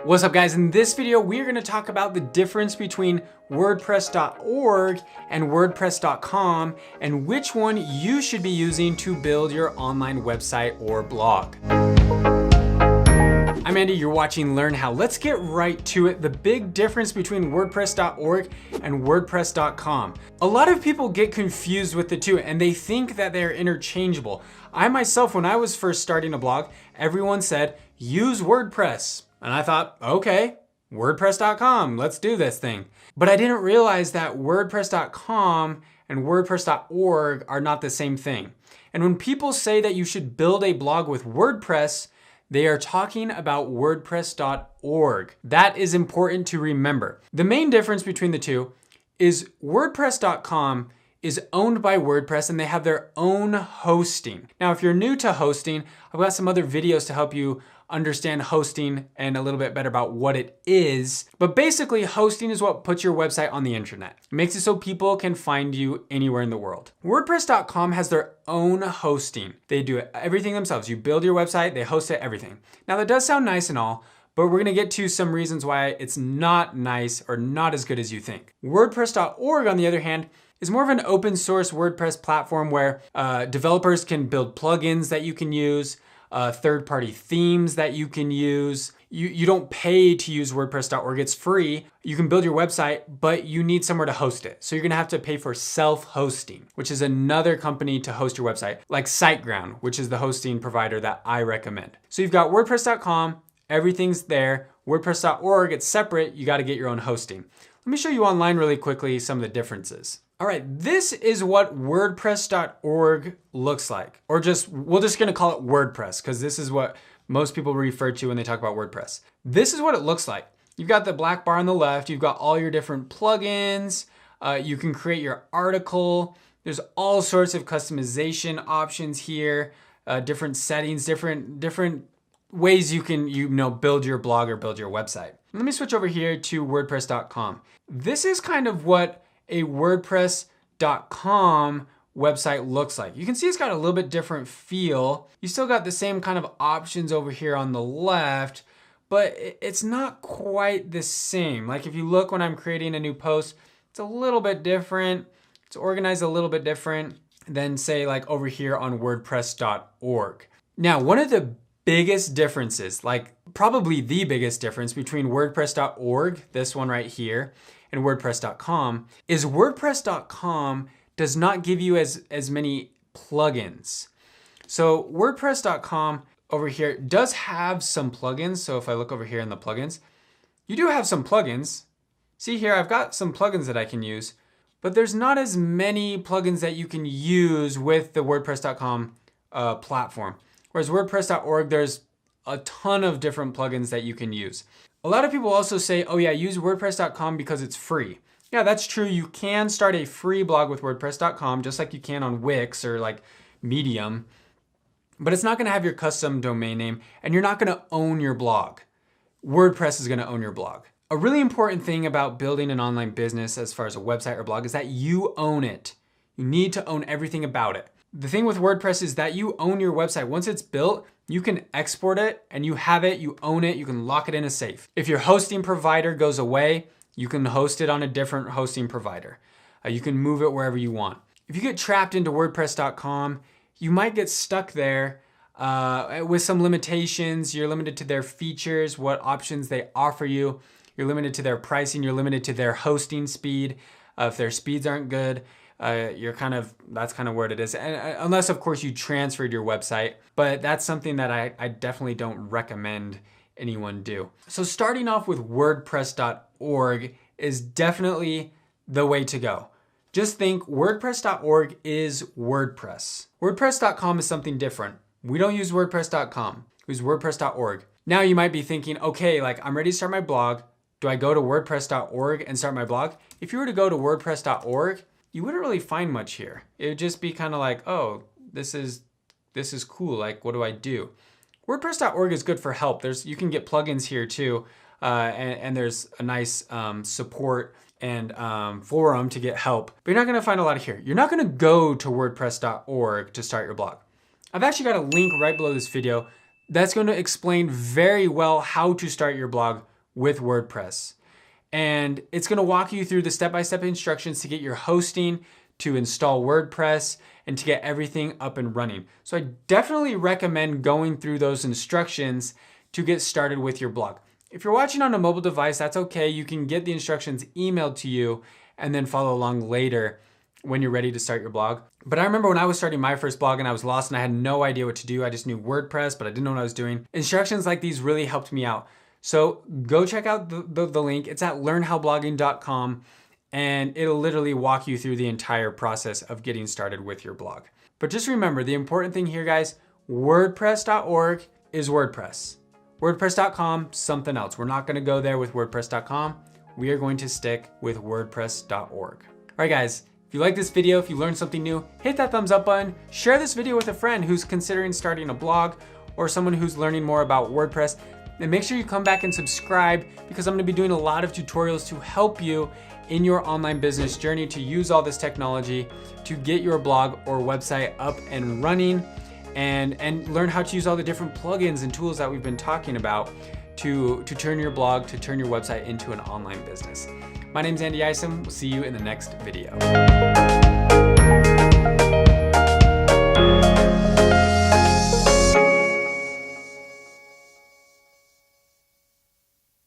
What's up guys? In this video, we're gonna talk about the difference between WordPress.org and WordPress.com and which one you should be using to build your online website or blog. I'm Andy, you're watching Learn How. Let's get right to it. The big difference between WordPress.org and WordPress.com. A lot of people get confused with the two and they think that they're interchangeable. I myself, when I was first starting a blog, everyone said, use WordPress. And I thought, okay, WordPress.com, let's do this thing. But I didn't realize that WordPress.com and WordPress.org are not the same thing. And when people say that you should build a blog with WordPress, they are talking about WordPress.org. That is important to remember. The main difference between the two is WordPress.com is owned by WordPress and they have their own hosting. Now, if you're new to hosting, I've got some other videos to help you understand hosting and a little bit better about what it is. But basically, hosting is what puts your website on the internet. It makes it so people can find you anywhere in the world. WordPress.com has their own hosting. They do everything themselves. You build your website, they host it, everything. Now that does sound nice and all, but we're gonna get to some reasons why it's not nice or not as good as you think. WordPress.org, on the other hand, is more of an open source WordPress platform where developers can build plugins that you can use, third-party themes that you can use. You don't pay to use WordPress.org, it's free. You can build your website, but you need somewhere to host it. So you're gonna have to pay for self-hosting, which is another company to host your website, like SiteGround, which is the hosting provider that I recommend. So you've got WordPress.com, everything's there. WordPress.org, it's separate, you gotta get your own hosting. Let me show you online really quickly some of the differences. All right, this is what WordPress.org looks like, or we're just gonna call it WordPress because this is what most people refer to when they talk about WordPress. This is what it looks like. You've got the black bar on the left, you've got all your different plugins, you can create your article, there's all sorts of customization options here, different settings, different ways you can build your blog or build your website. Let me switch over here to WordPress.com. This is kind of what a WordPress.com website looks like. You can see it's got a little bit different feel. You still got the same kind of options over here on the left, but it's not quite the same. Like if you look when I'm creating a new post, it's a little bit different. It's organized a little bit different than say like over here on WordPress.org. Now, one of the biggest differences, like probably the biggest difference between WordPress.org, this one right here, and WordPress.com is WordPress.com does not give you as many plugins. So WordPress.com over here does have some plugins. So if I look over here in the plugins, you do have some plugins. See here, I've got some plugins that I can use, but there's not as many plugins that you can use with the WordPress.com platform. Whereas WordPress.org, there's a ton of different plugins that you can use. A lot of people also say, oh yeah, use WordPress.com because it's free. Yeah, that's true. You can start a free blog with WordPress.com just like you can on Wix or like Medium, but it's not gonna have your custom domain name and you're not gonna own your blog. WordPress is gonna own your blog. A really important thing about building an online business as far as a website or blog is that you own it. You need to own everything about it. The thing with WordPress is that you own your website. Once it's built, you can export it and you have it, you own it, you can lock it in a safe. If your hosting provider goes away, you can host it on a different hosting provider. You can move it wherever you want. If you get trapped into WordPress.com, you might get stuck there with some limitations. You're limited to their features, what options they offer you. You're limited to their pricing, you're limited to their hosting speed. If their speeds aren't good, that's kind of where it is. And unless of course you transferred your website, but that's something that I definitely don't recommend anyone do. So starting off with WordPress.org is definitely the way to go. Just think WordPress.org is WordPress. WordPress.com is something different. We don't use WordPress.com, we use WordPress.org. Now you might be thinking, okay, like I'm ready to start my blog. Do I go to WordPress.org and start my blog? If you were to go to WordPress.org, you wouldn't really find much here. It would just be kind of like, oh, this is cool. Like, what do I do? WordPress.org is good for help. You can get plugins here too. And there's a nice support and forum to get help, but you're not gonna find a lot of here. You're not gonna go to WordPress.org to start your blog. I've actually got a link right below this video that's going to explain very well how to start your blog with WordPress. And it's gonna walk you through the step-by-step instructions to get your hosting, to install WordPress, and to get everything up and running. So I definitely recommend going through those instructions to get started with your blog. If you're watching on a mobile device, that's okay. You can get the instructions emailed to you and then follow along later when you're ready to start your blog. But I remember when I was starting my first blog and I was lost and I had no idea what to do. I just knew WordPress, but I didn't know what I was doing. Instructions like these really helped me out. So go check out the link. It's at learnhowblogging.com, and it'll literally walk you through the entire process of getting started with your blog. But just remember, the important thing here, guys, WordPress.org is WordPress. WordPress.com, something else. We're not gonna go there with WordPress.com. We are going to stick with WordPress.org. All right, guys, if you like this video, if you learned something new, hit that thumbs up button. Share this video with a friend who's considering starting a blog or someone who's learning more about WordPress. And make sure you come back and subscribe, because I'm gonna be doing a lot of tutorials to help you in your online business journey to use all this technology to get your blog or website up and running, and learn how to use all the different plugins and tools that we've been talking about to turn your blog, to turn your website into an online business. My name's Isom. We'll see you in the next video.